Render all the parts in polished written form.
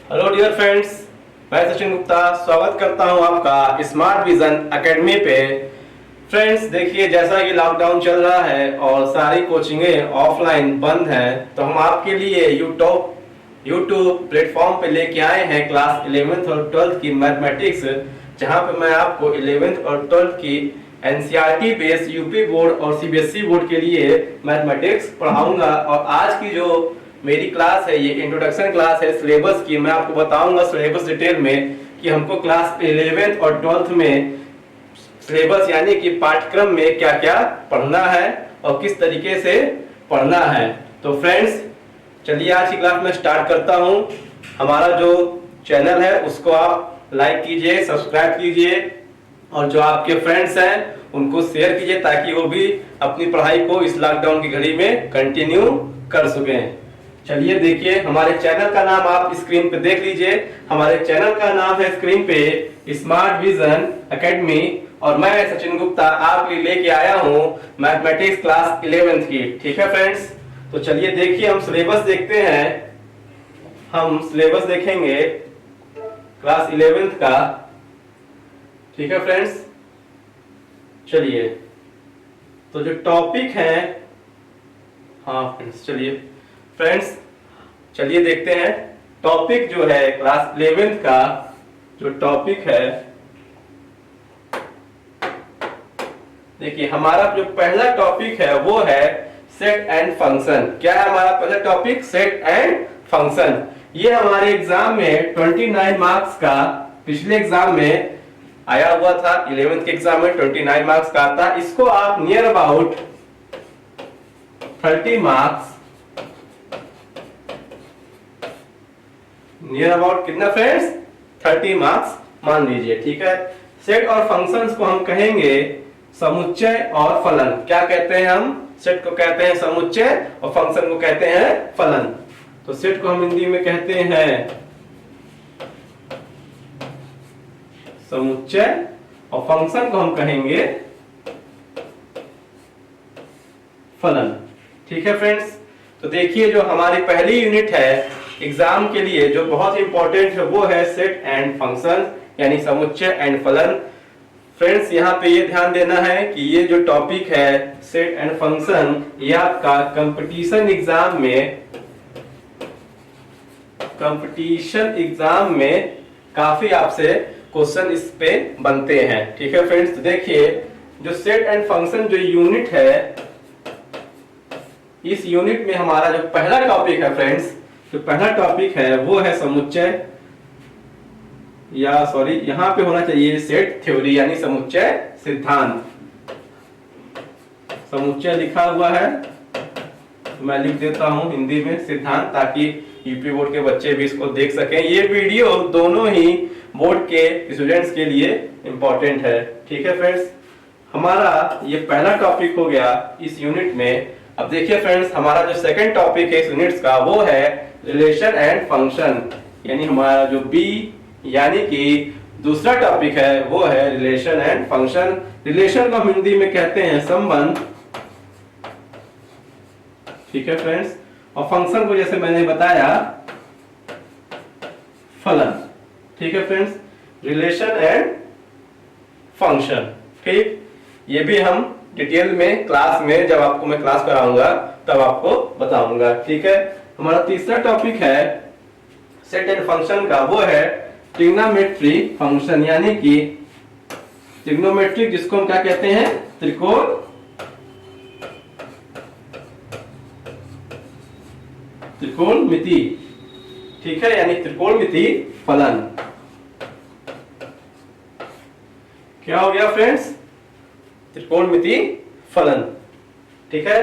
Hello dear friends, मैं सचिन गुप्ता स्वागत करता हूं आपका स्मार्ट विजन एकेडमी पे। फ्रेंड्स देखिए, जैसा कि लॉकडाउन चल रहा है और सारी कोचिंगें ऑफलाइन बंद हैं, तो हम आपके लिए यूट्यूब प्लेटफॉर्म पे लेके आए हैं क्लास 11th और 12th की मैथमेटिक्स, जहां पे मैं आपको 11th और 12th की एनसीईआरटी बेस्ड यूपी बोर्ड और सीबीएसई बोर्ड के लिए मैथमेटिक्स पढ़ाऊंगा। और आज की जो मेरी क्लास है, ये इंट्रोडक्शन क्लास है सिलेबस की। मैं आपको बताऊंगा सिलेबस डिटेल में कि हमको क्लास 11th और 12th में सिलेबस यानी कि पाठ्यक्रम में क्या क्या पढ़ना है और किस तरीके से पढ़ना है। तो फ्रेंड्स चलिए आज की क्लास में स्टार्ट करता हूं। हमारा जो चैनल है उसको आप लाइक कीजिए, सब्सक्राइब कीजिए और जो आपके फ्रेंड्स हैं उनको शेयर कीजिए ताकि वो भी अपनी पढ़ाई को इस लॉकडाउन की घड़ी में कंटिन्यू कर सकें। चलिए देखिए, हमारे चैनल का नाम आप स्क्रीन पे देख लीजिए। हमारे चैनल का नाम है स्क्रीन पे स्मार्ट विजन एकेडमी और मैं सचिन गुप्ता आपके लिए लेके आया हूँ मैथमेटिक्स क्लास 11th की। ठीक है फ्रेंड्स, तो चलिए देखिए हम सिलेबस देखते हैं। हम सिलेबस देखेंगे क्लास 11th का। ठीक है फ्रेंड्स, चलिए तो जो टॉपिक है, हाँ फ्रेंड्स चलिए देखते हैं। टॉपिक जो है क्लास 11th का जो टॉपिक है, देखिए हमारा जो पहला टॉपिक है वो है सेट एंड फंक्शन। क्या है हमारा पहला टॉपिक? Set and function. ये हमारे एग्जाम में 29 मार्क्स का, पिछले एग्जाम में आया हुआ था। 11th के एग्जाम में 29 मार्क्स का आता। इसको आप near about 30 marks, near about कितना फ्रेंड्स? 30 मार्क्स मान लीजिए। ठीक है, सेट और फंक्शंस को हम कहेंगे समुच्चय और फलन। क्या कहते हैं हम? सेट को कहते हैं समुच्चय और फंक्शन को कहते हैं फलन। तो सेट को हम हिंदी में कहते हैं समुच्चय और फंक्शन को हम कहेंगे फलन। ठीक है फ्रेंड्स, तो देखिए जो हमारी पहली यूनिट है एग्जाम के लिए जो बहुत इंपॉर्टेंट है वो है सेट एंड फंक्शन यानी समुच्चय एंड फलन। फ्रेंड्स यहाँ पे ये ध्यान देना है कि ये जो टॉपिक है सेट एंड फंक्शन, ये आपका कंपटीशन एग्जाम में काफी आपसे क्वेश्चन इस पे बनते हैं। ठीक है फ्रेंड्स, तो देखिए जो सेट एंड फंक्शन जो यूनिट है, इस यूनिट में हमारा जो पहला टॉपिक है फ्रेंड्स, जो पहला टॉपिक है वो है समुच्चय, या सॉरी यहां पे होना चाहिए सेट थ्योरी यानी समुच्चय सिद्धांत। समुच्चय लिखा हुआ है तो मैं लिख देता हूं हिंदी में सिद्धांत, ताकि यूपी बोर्ड के बच्चे भी इसको देख सकें। ये वीडियो दोनों ही बोर्ड के स्टूडेंट्स के लिए इंपॉर्टेंट है। ठीक है फ्रेंड्स, हमारा ये पहला टॉपिक हो गया इस यूनिट में। अब देखिए फ्रेंड्स, हमारा जो सेकंड टॉपिक है इस यूनिट्स का वो है रिलेशन एंड फंक्शन, यानी हमारा जो बी यानी कि दूसरा टॉपिक है वो है रिलेशन एंड फंक्शन। रिलेशन को हम हिंदी में कहते हैं संबंध। ठीक है फ्रेंड्स, और फंक्शन को जैसे मैंने बताया फलन। ठीक है फ्रेंड्स, रिलेशन एंड फंक्शन। ठीक, ये भी हम डिटेल में क्लास में जब आपको मैं क्लास कराऊंगा तब आपको बताऊंगा। ठीक है, हमारा तीसरा टॉपिक है सेट एंड फंक्शन का, वो है ट्रिग्नोमेट्रिक फंक्शन, यानी कि ट्रिग्नोमेट्रिक जिसको हम क्या कहते हैं? त्रिकोणमिति। ठीक है, यानी त्रिकोणमिति फलन। क्या हो गया फ्रेंड्स? त्रिकोणमिति फलन। ठीक है,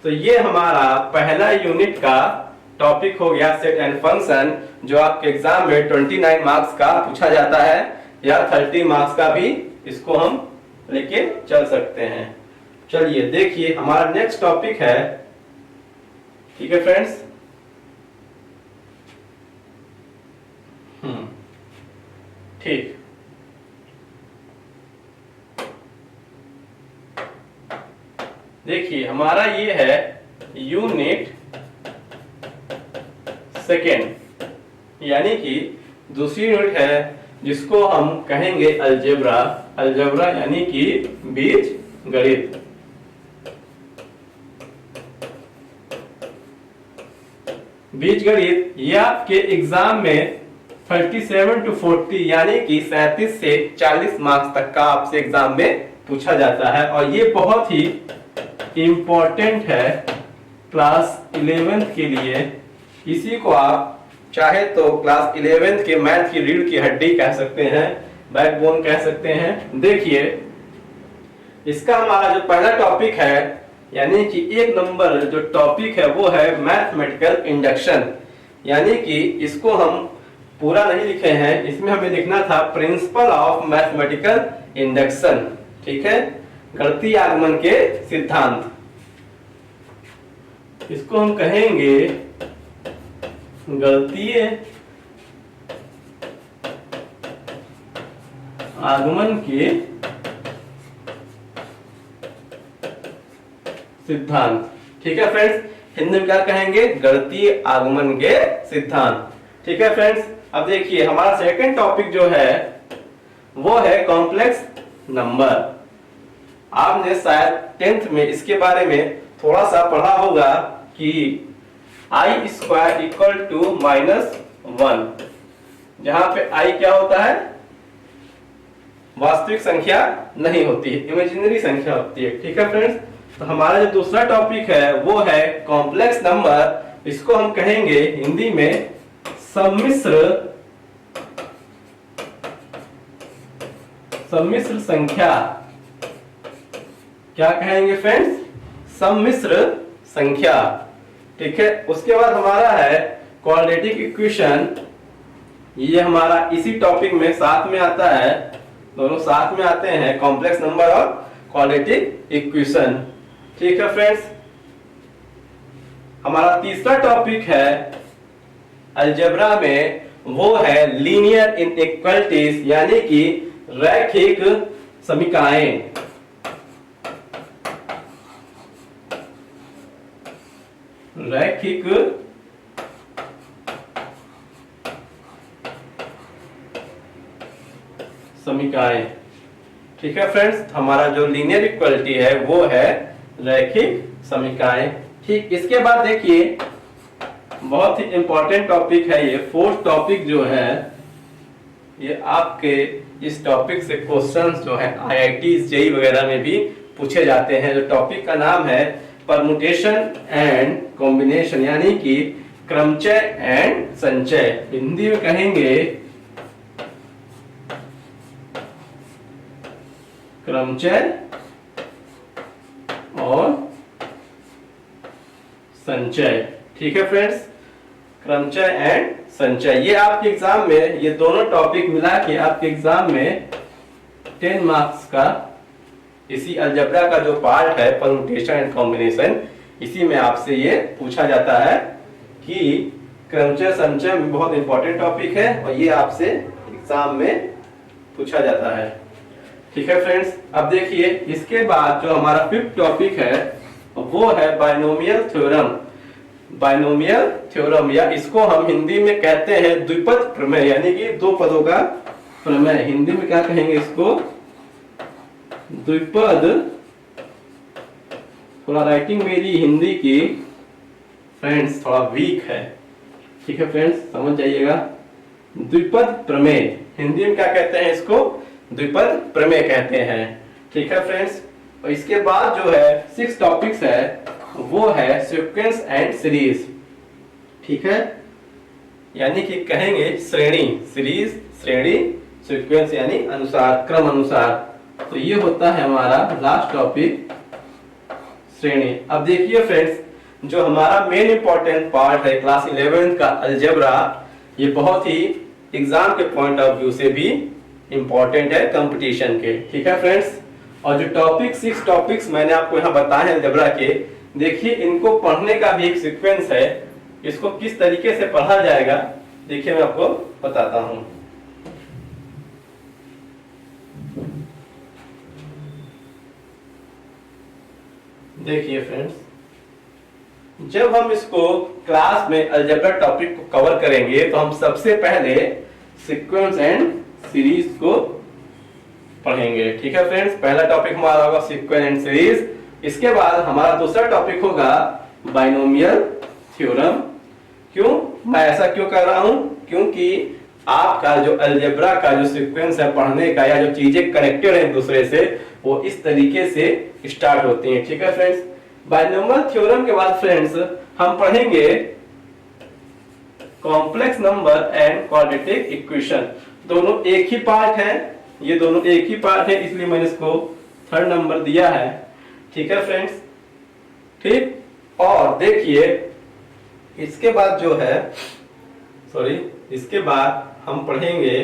तो ये हमारा पहला यूनिट का टॉपिक हो गया सेट एंड फंक्शन, जो आपके एग्जाम में 29 मार्क्स का पूछा जाता है या 30 मार्क्स का भी इसको हम लेके चल सकते हैं। चलिए देखिए हमारा नेक्स्ट टॉपिक है। ठीक है फ्रेंड्स, ठीक, देखिए हमारा ये है यूनिट सेकेंड। यानी कि दूसरी यूनिट है जिसको हम कहेंगे अलजेब्रा। अलजेब्रा यानी कि बीज गणित। बीज गणित ये आपके एग्जाम में 37 to 40 यानी कि 37 से 40 मार्क्स तक का आपसे एग्जाम में पूछा जाता है, और ये बहुत ही इम्पोर्टेंट है क्लास 11th के लिए। इसी को आप चाहे तो क्लास 11th के मैथ की रीढ़ की हड्डी कह सकते हैं, बैकबोन कह सकते हैं। देखिए, इसका हमारा जो पहला टॉपिक है यानी कि 1 नंबर जो टॉपिक है वो है मैथमेटिकल इंडक्शन। यानी कि इसको हम पूरा नहीं लिखे हैं, इसमें हमें लिखना था प्रिंसिपल ऑफ मैथमेटिकल इंडक्शन। ठीक है, गणितीय आगमन के सिद्धांत। इसको हम कहेंगे गणितीय आगमन के सिद्धांत। ठीक है फ्रेंड्स, हिंदी में क्या कहेंगे? गणितीय आगमन के सिद्धांत। ठीक है फ्रेंड्स, अब देखिए हमारा सेकंड टॉपिक जो है वो है कॉम्प्लेक्स नंबर। आपने शायद 10th में इसके बारे में थोड़ा सा पढ़ा होगा कि i स्क्वायर इक्वल टू -1, जहां पे i क्या होता है? वास्तविक संख्या नहीं होती है, इमेजिनरी संख्या होती है। ठीक है फ्रेंड्स, तो हमारा जो दूसरा टॉपिक है वो है कॉम्प्लेक्स नंबर। इसको हम कहेंगे हिंदी में सम्मिश्र संख्या। क्या कहेंगे फ्रेंड्स? सम्मिश्र संख्या। ठीक है, उसके बाद हमारा है क्वाड्रेटिक इक्वेशन। ये हमारा इसी टॉपिक में साथ में आता है, दोनों साथ में आते हैं, कॉम्प्लेक्स नंबर और क्वाड्रेटिक इक्वेशन। ठीक है फ्रेंड्स, हमारा तीसरा टॉपिक है अलजेब्रा में, वो है लीनियर इनइक्वालिटीज यानी कि रैखिक समीकरण। रैखिक समीकरण। ठीक है फ्रेंड्स, हमारा जो लीनियर इक्वालिटी है वो है रैखिक समीकरण। ठीक, इसके बाद देखिए बहुत ही इंपॉर्टेंट टॉपिक है ये, फोर्थ टॉपिक जो है ये आपके इस टॉपिक से क्वेश्चंस जो है IIT जेईई वगैरह में भी पूछे जाते हैं। जो टॉपिक का नाम है परमुटेशन एंड कॉम्बिनेशन यानी कि क्रमचय एंड संचय। हिंदी में कहेंगे क्रमचय और संचय। ठीक है फ्रेंड्स, क्रमचय एंड संचय, ये आपके एग्जाम में ये दोनों टॉपिक मिला के आपके एग्जाम में 10 मार्क्स का इसी अलजेब्रा का जो पार्ट है परमुटेशन एंड कॉम्बिनेशन, इसी में आपसे ये पूछा जाता है कि क्रमचय संचय बहुत इंपॉर्टेंट टॉपिक है और ये आपसे एग्जाम में पूछा जाता है। ठीक है फ्रेंड्स, अब देखिए इसके बाद जो हमारा फिफ्थ टॉपिक है वो है बाइनोमियल थ्योरम। बाइनोमियल थ्योरम या इसको हम हिंदी में कहते हैं द्विपद प्रमेय यानी कि दो पदों का प्रमेय। हिंदी में क्या कहेंगे इसको? द्विपद। थोड़ा राइटिंग मेरी हिंदी की फ्रेंड्स थोड़ा वीक है। ठीक है फ्रेंड्स, समझ जाइएगा। द्विपद प्रमेय हिंदी में क्या कहते हैं? इसको द्विपद प्रमेय कहते हैं। ठीक है फ्रेंड्स, और इसके बाद जो है 6 टॉपिक्स है वो है सीक्वेंस एंड सीरीज। ठीक है, यानी कि कहेंगे श्रेणी, सीरीज श्रेणी, सीक्वेंस यानी अनुसार, क्रम अनुसार। तो ये होता है हमारा लास्ट टॉपिक श्रेणी। अब देखिए फ्रेंड्स, जो हमारा मेन इंपॉर्टेंट पार्ट है क्लास 11 का अलजेब्रा, ये बहुत ही एग्जाम के पॉइंट ऑफ व्यू से भी इंपॉर्टेंट है कंपटीशन के। ठीक है फ्रेंड्स, और जो टॉपिक 6 टॉपिक्स मैंने आपको यहाँ बताए हैं अलजेब्रा के, देखिए इनको पढ़ने का भी एक सीक्वेंस है। इसको किस तरीके से पढ़ा जाएगा देखिए मैं आपको बताता हूँ। देखिए फ्रेंड्स, जब हम इसको क्लास में अलजेब्रा टॉपिक को कवर करेंगे तो हम सबसे पहले सीक्वेंस एंड सीरीज को पढ़ेंगे। ठीक है फ्रेंड्स, पहला टॉपिक हमारा होगा सीक्वेंस एंड सीरीज। इसके बाद हमारा दूसरा टॉपिक होगा बाइनोमियल थ्योरम। क्यों मैं ऐसा क्यों कर रहा हूं? क्योंकि आपका जो अलजेब्रा का जो सीक्वेंस है पढ़ने का, या जो चीजें कनेक्टेड है एक दूसरे से, वो इस तरीके से स्टार्ट होती हैं। ठीक है फ्रेंड्स, बाइनोमियल थ्योरम के बाद फ्रेंड्स हम पढ़ेंगे complex number and quadratic equation. दोनों एक ही पार्ट है, ये दोनों एक ही पार्ट है, इसलिए मैंने इसको थर्ड नंबर दिया है। ठीक है फ्रेंड्स, ठीक। और देखिए इसके बाद जो है, इसके बाद हम पढ़ेंगे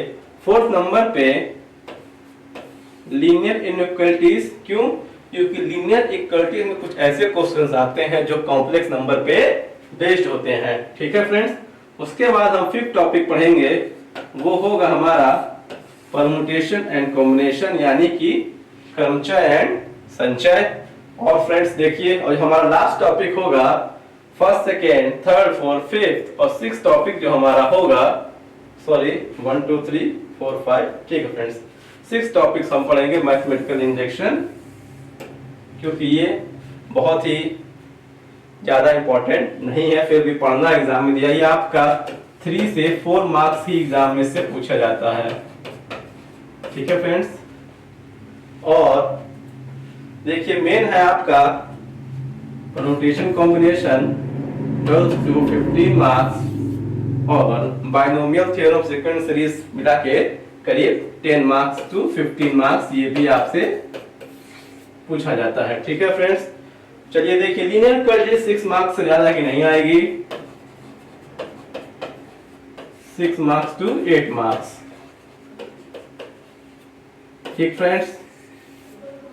फोर्थ नंबर पे लीनियर इनइक्वालिटीज। क्यों? क्योंकि लीनियर इक्वालिटीज में कुछ ऐसे क्वेश्चंस आते हैं जो कॉम्प्लेक्स नंबर पे बेस्ड होते हैं। ठीक है फ्रेंड्स, उसके बाद हम फिफ्थ टॉपिक पढ़ेंगे, वो होगा हमारा परमुटेशन एंड कॉम्बिनेशन, यानी कि क्रमचय एंड संचय। और फ्रेंड्स देखिए, और हमारा लास्ट टॉपिक होगा first, second, third, fourth, fifth और सिक्स टॉपिक जो हमारा होगा, 1 2 3 4 5। ठीक है फ्रेंड्स, सिक्स टॉपिक्स हम पढ़ेंगे मैथमेटिकल इंजेक्शन, क्योंकि ये बहुत ही ज्यादा इंपॉर्टेंट नहीं है, फिर भी पढ़ना एग्जाम में दिया। ये आपका 3 से 4 मार्क्स ही एग्जाम में से पूछा जाता है। ठीक है फ्रेंड्स, और देखिए मेन है आपका परम्यूटेशन कॉम्बिनेशन 12 to 15 मार्क्स, और बाइनोमियल थ्योरम सीक्वेंस सीरीज मिला के करीब 10 मार्क्स to 15 मार्क्स, ये भी आपसे पूछा जाता है। ठीक है फ्रेंड्स, चलिए देखिए लीनियर इक्वालिटी 6 मार्क्स से ज्यादा की नहीं आएगी, 6 मार्क्स to 8 मार्क्स। ठीक फ्रेंड्स,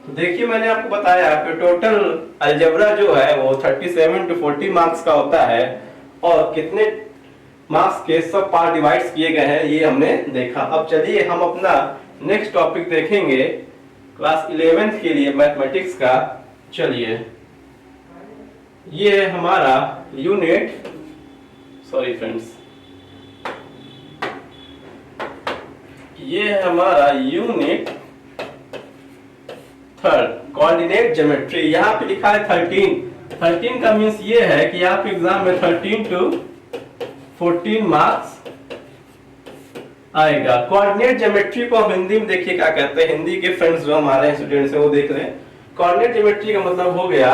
तो देखिए मैंने आपको बताया कि टोटल अलजेब्रा जो है वो 37 to 40 मार्क्स का होता है, और कितने मार्क्स के सब पार्ट डिवाइड किए गए हैं ये हमने देखा। अब चलिए हम अपना नेक्स्ट टॉपिक देखेंगे क्लास 11th के लिए मैथमेटिक्स का। चलिए ये है हमारा यूनिट, ये है हमारा यूनिट थर्ड, कोऑर्डिनेट ज्योमेट्री। यहाँ पे लिखा है 13 का मीन्स ये है कि आप एग्जाम में 13 to 14 मार्क्स आएगा। कोऑर्डिनेट ज्योमेट्री को हम हिंदी में देखिए क्या कहते हैं, हिंदी के फ्रेंड्स जो हमारे स्टूडेंट्स हैं वो देख रहे हैं। कोऑर्डिनेट ज्योमेट्री का मतलब हो गया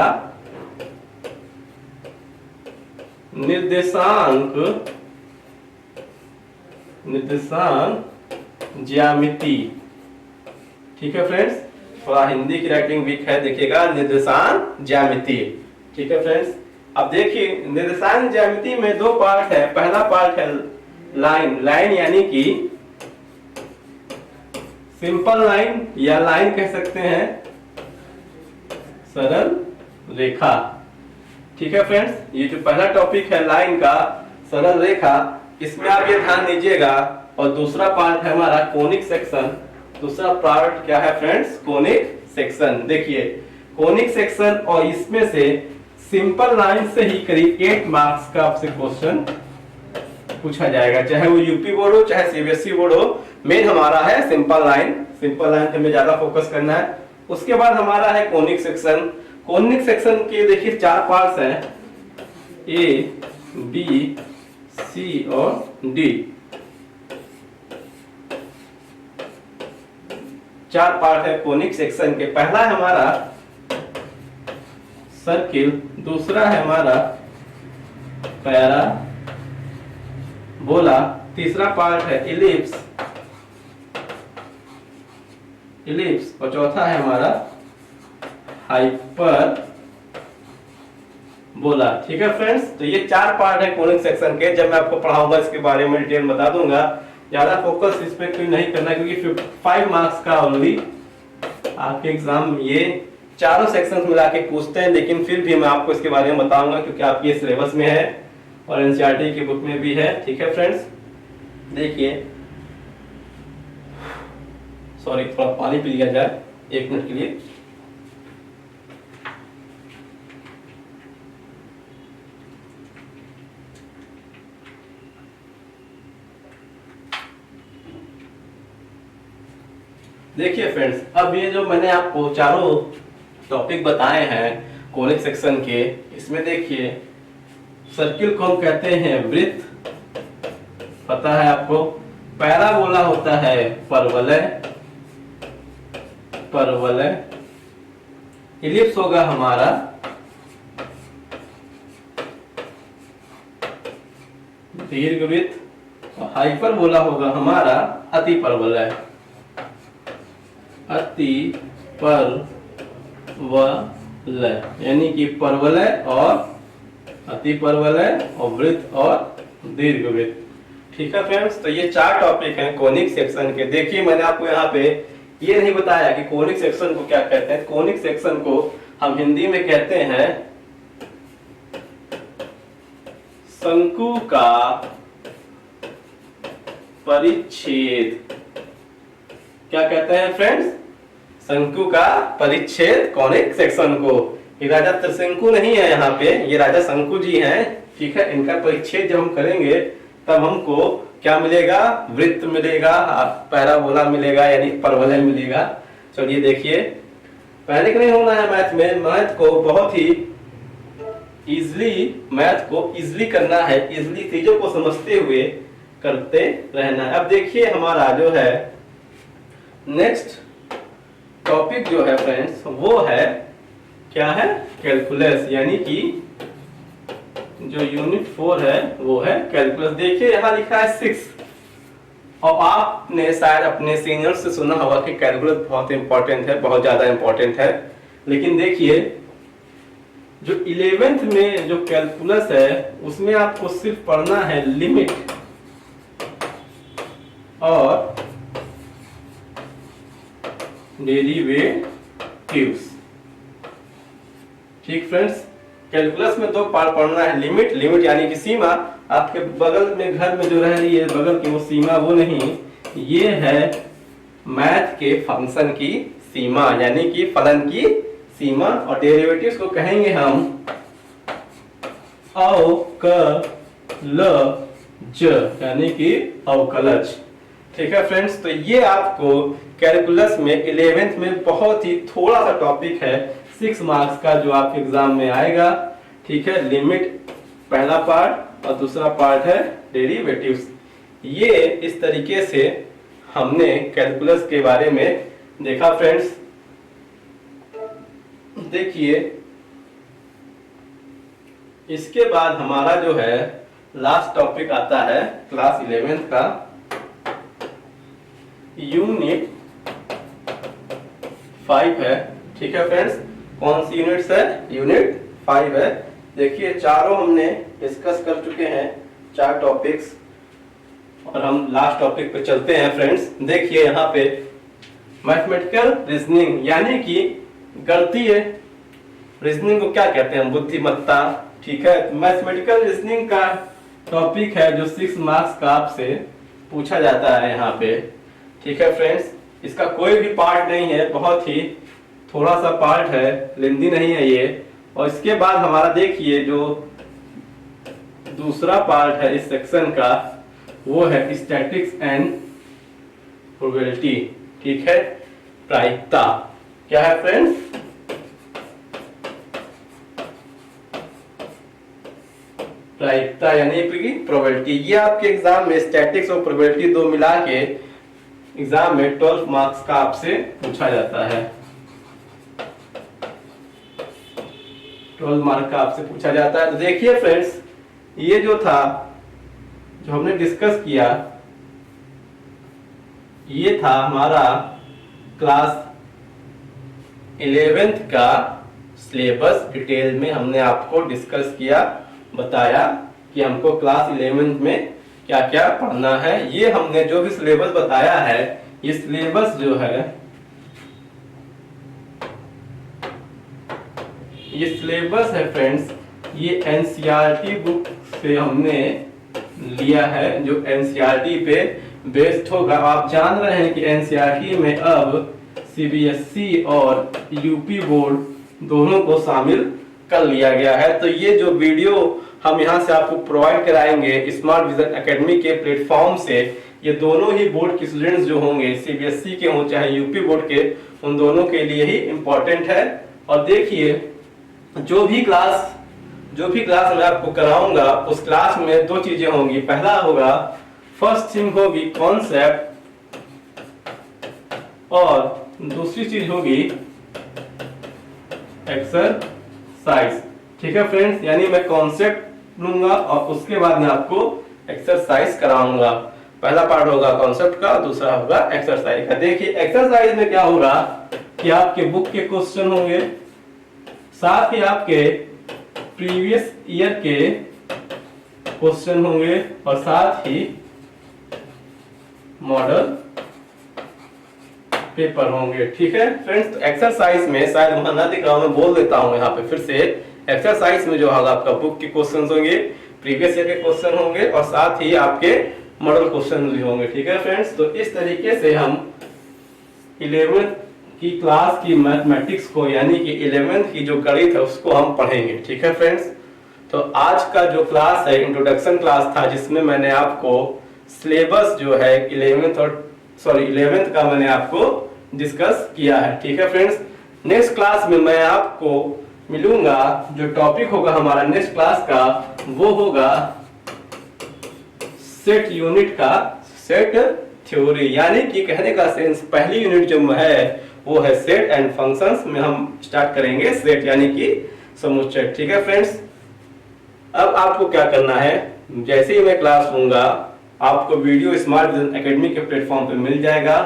निर्देशांक ज्यामिति। ठीक है फ्रेंड्स, थोड़ा हिंदी की राइटिंग वीक है, देखिएगा निर्देशांक ज्यामिति। ठीक है फ्रेंड्स, अब देखिए निर्देशांक ज्यामिति में दो पार्ट है। पहला पार्ट है लाइन यानी कि सिंपल लाइन, या लाइन कह सकते हैं सरल रेखा। ठीक है फ्रेंड्स, ये जो पहला टॉपिक है लाइन का, सरल रेखा, इसमें आप ये ध्यान दीजिएगा। और दूसरा पार्ट है हमारा कोनिक सेक्शन। दूसरा पार्ट क्या है फ्रेंड्स? Conic section. देखिए कोनिक सेक्शन, और इसमें से सिंपल लाइन से ही करीब 8 मार्क्स का आपसे क्वेश्चन पूछा जाएगा, चाहे वो यूपी बोर्ड हो चाहे सीबीएसई बोर्ड हो। मेन हमारा है सिंपल लाइन पे हमें ज्यादा फोकस करना है। उसके बाद हमारा है कोनिक सेक्शन। कोनिक सेक्शन के देखिए 4 पार्ट्स हैं, ए, बी, सी और डी। 4 पार्ट है कोनिक सेक्शन के। पहला है हमारा सर्किल, दूसरा है हमारा पैराबोला, तीसरा पार्ट है इलिप्स, और चौथा है हमारा हाइपरबोला। ठीक है फ्रेंड्स, तो ये 4 पार्ट है कोनिक सेक्शन के। जब मैं आपको पढ़ाऊंगा इसके बारे में डिटेल बता दूंगा, ज्यादा फोकस इस पे क्यों नहीं करना, क्योंकि 5 मार्क्स का ऑलरेडी आपके एग्जाम में ये चारों सेक्शंस मिला के पूछते हैं। लेकिन फिर भी मैं आपको इसके बारे में बताऊंगा, क्योंकि आपके सिलेबस में है और एनसीईआरटी की बुक में भी है। ठीक है फ्रेंड्स, देखिए थोड़ा पानी पी लिया जाए 1 मिनट के लिए। देखिए फ्रेंड्स, अब ये जो मैंने आपको चारों टॉपिक बताए हैं कोनिक सेक्शन के, इसमें देखिए सर्किल को हम कहते हैं वृत्त, पता है आपको। पैराबोला होता है परवलय, परवलय। इलिप्स होगा हमारा दीर्घवृत्त, और हाइपरबोला होगा हमारा अति परवलय, अति परवलय, यानी कि परवलय और अति परवलय और वृत्त और दीर्घवृत्त। ठीक है फ्रेंड्स, तो ये चार टॉपिक हैं कोनिक सेक्शन के। देखिए मैंने आपको यहाँ पे ये नहीं बताया कि कोनिक सेक्शन को क्या कहते हैं। कोनिक सेक्शन को हम हिंदी में कहते हैं शंकु का परिच्छेद। क्या कहते हैं फ्रेंड्स? शंकु का परिच्छेद, कोनिक सेक्शन को। ये राजा त्रिशंकु नहीं है यहाँ पे, ये राजा शंकु जी हैं। ठीक है, इनका परिच्छेद जब हम करेंगे तब हमको क्या मिलेगा? वृत्त मिलेगा, पैराबोला मिलेगा, यानी परवलय मिलेगा। चलिए देखिए, पैनिक नहीं होना है मैथ में। मैथ को बहुत ही इजली करना है, इजली चीजों को समझते हुए करते रहना है। अब देखिए हमारा जो है नेक्स्ट टॉपिक जो है फ्रेंड्स, वो है क्या है? कैलकुलस, यानी कि जो यूनिट 4 है वो है कैलकुलस। देखिए यहाँ लिखा है 6, और आपने शायद अपने सीनियर से सुना होगा कि कैलकुलस बहुत इंपॉर्टेंट है, बहुत ज्यादा इंपॉर्टेंट है। लेकिन देखिए जो 11th में जो कैलकुलस है उसमें आपको सिर्फ पढ़ना है लिमिट और डेरिवेटिव्स। ठीक फ्रेंड्स, कैलकुलस में दो पार्ट पढ़ना है, लिमिट यानी कि सीमा। आपके बगल में घर में जो रह रही है बगल की वो सीमा, वो नहीं, ये है मैथ के फंक्शन की सीमा, यानी कि फलन की सीमा। और डेरिवेटिव्स को कहेंगे हम अवकलज, यानी कि अवकलज। ठीक है फ्रेंड्स, तो ये आपको कैलकुलस में 11th में बहुत ही थोड़ा सा टॉपिक है, 6 मार्क्स का, जो आपके एग्जाम में आएगा। ठीक है, लिमिट पहला पार्ट और दूसरा पार्ट है डेरिवेटिव्स। ये इस तरीके से हमने कैलकुलस के बारे में देखा फ्रेंड्स। देखिए इसके बाद हमारा जो है लास्ट टॉपिक आता है क्लास 11th का, यूनिट 5 है। ठीक है फ्रेंड्स, कौन सी यूनिट्स है? यूनिट 5 है। देखिए चारों हमने डिस्कस कर चुके हैं, 4 टॉपिक्स, और हम लास्ट टॉपिक पे चलते हैं फ्रेंड्स। देखिए यहाँ पे मैथमेटिकल रीजनिंग, यानी कि गणितीय रीजनिंग को क्या कहते हैं? बुद्धिमत्ता। ठीक है, मैथमेटिकल रीजनिंग का टॉपिक है जो 6 मार्क्स का आपसे पूछा जाता है यहाँ पे। ठीक है फ्रेंड्स, इसका कोई भी पार्ट नहीं है, बहुत ही थोड़ा सा पार्ट है, लेंदी नहीं है ये। और इसके बाद हमारा देखिए जो दूसरा पार्ट है इस सेक्शन का, वो है स्टैटिक्स एंड प्रोबेबिलिटी। ठीक है, प्रायिकता। क्या है फ्रेंड्स? प्रायिकता यानी कि प्रोबेबिलिटी। ये आपके एग्जाम में स्टैटिक्स और प्रोबेबिलिटी दो मिला के एग्जाम में 12 मार्क्स का आपसे पूछा जाता है। 12 मार्क का आपसे पूछा जाता है। तो देखिए फ्रेंड्स, ये जो था, जो हमने डिस्कस किया, ये था हमारा क्लास 11th का सिलेबस। डिटेल में हमने आपको डिस्कस किया, बताया कि हमको क्लास 11th में क्या क्या पढ़ना है। ये हमने जो भी सिलेबस बताया है, ये सिलेबस जो है, ये सिलेबस है फ्रेंड्स, ये एनसीईआरटी बुक से हमने लिया है, जो एनसीईआरटी पे बेस्ड होगा। आप जान रहे हैं कि एनसीईआरटी में अब सीबीएसई और यूपी बोर्ड दोनों को शामिल कर लिया गया है। तो ये जो वीडियो हम यहाँ से आपको प्रोवाइड कराएंगे स्मार्ट विजन एकेडमी के प्लेटफॉर्म से। ये दोनों ही बोर्ड के स्टूडेंट्स जो होंगे, सीबीएसई के हों चाहे यूपी बोर्ड के, उन दोनों के लिए ही इम्पोर्टेंट है। और देखिए जो भी क्लास मैं आपको कराऊंगा उस क्लास में दो चीजें होंगी। पहला होगा, फर्स्ट थिंग होगी कॉन्सेप्ट, और दूसरी चीज होगी एक्सरसाइज। ठीक है फ्रेंड्स, यानी मैं कॉन्सेप्ट लूंगा और उसके बाद मैं आपको एक्सरसाइज कराऊंगा। पहला पार्ट होगा कॉन्सेप्ट का, दूसरा होगा एक्सरसाइज का। देखिए एक्सरसाइज में क्या होगा कि आपके बुक के क्वेश्चन होंगे, साथ ही आपके प्रीवियस ईयर के क्वेश्चन होंगे और साथ ही मॉडल पेपर होंगे। ठीक है फ्रेंड्स, तो एक्सरसाइज में शायद वहां ना दिख रहा हूं, मैं बोल देता हूं यहाँ पे फिर से। एक्सरसाइज में जो होगा आपका बुक के क्वेश्चन होंगे, प्रीवियस ईयर के क्वेश्चन होंगे और साथ ही आपके मॉडल क्वेश्चन भी होंगे। ठीक है फ्रेंड्स, तो इस तरीके से हम 11th की क्लास की मैथमेटिक्स को, यानी कि 11th की जो गणित है उसको हम पढ़ेंगे। ठीक है फ्रेंड्स, तो आज का जो क्लास है इंट्रोडक्शन क्लास था, जिसमें मैंने आपको सिलेबस जो है 11th का मैंने आपको डिस्कस किया है। ठीक है फ्रेंड्स, नेक्स्ट क्लास में मैं आपको मिलूंगा। जो टॉपिक होगा हमारा नेक्स्ट क्लास का वो होगा सेट यूनिट का सेट थ्योरी, यानी कि कहने का सेंस पहली यूनिट जो है वो है सेट एंड फंक्शंस में हम स्टार्ट करेंगे सेट यानी कि समुच्चय। ठीक है फ्रेंड्स, अब आपको क्या करना है, जैसे ही मैं क्लास लूंगा आपको वीडियो स्मार्ट विजन एकेडमी के प्लेटफॉर्म पे मिल जाएगा।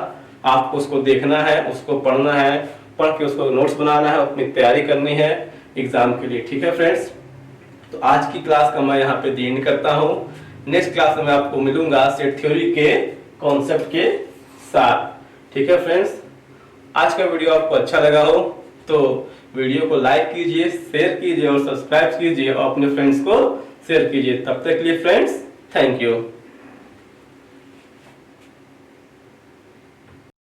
आपको उसको देखना है, उसको पढ़ना है, पढ़ के उसको नोट्स बनाना है, अपनी तैयारी करनी है एग्जाम के लिए। ठीक है फ्रेंड्स, तो आज की क्लास का मैं यहाँ पे दी एंड करता हूँ। नेक्स्ट क्लास में मैं आपको मिलूंगा सेट थ्योरी के कॉन्सेप्ट के साथ। ठीक है फ्रेंड्स, आज का वीडियो आपको अच्छा लगा हो तो वीडियो को लाइक कीजिए, शेयर कीजिए और सब्सक्राइब कीजिए और अपने फ्रेंड्स को शेयर कीजिए। तब तक के लिए फ्रेंड्स, थैंक यू।